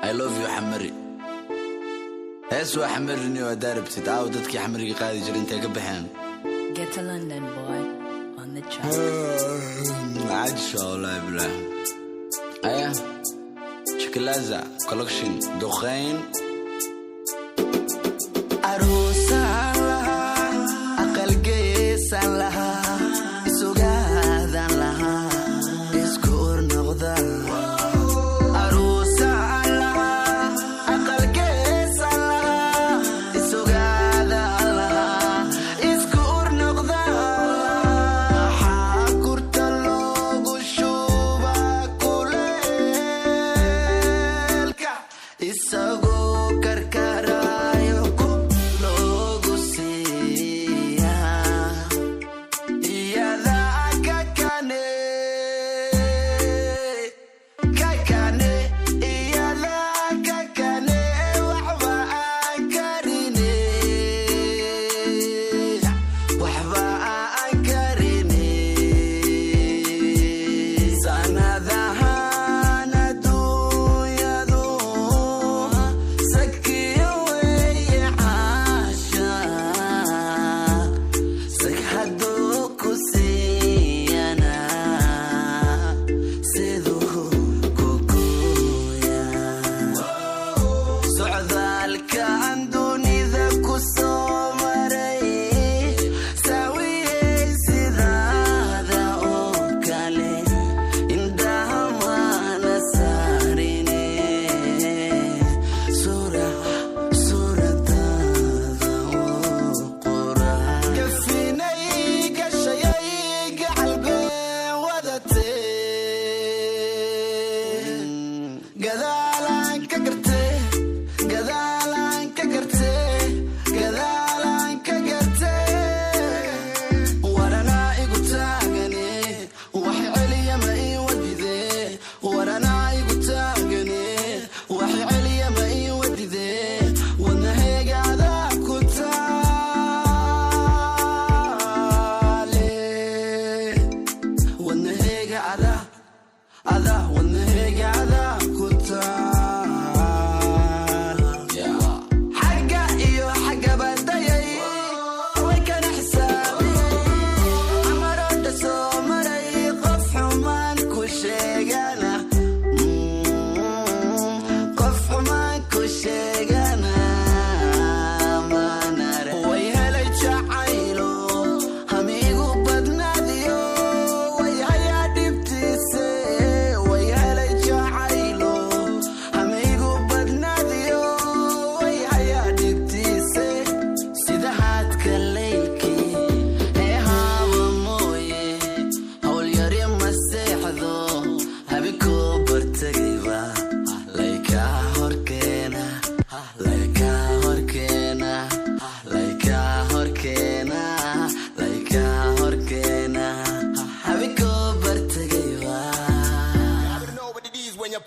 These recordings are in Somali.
I love you حمري اسوا حمرني وداربتي تعاود dadkii xamriga qaadi jiray intee ka baxeen Get to London boy on the track عاجش والله بالله ايه شكلازة collection دخين عروسة لها أقل قيسا لها سقاذا لها يسكور نغضا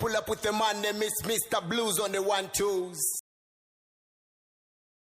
Pull up with the man, they miss Mr. Blues on the 1-2s.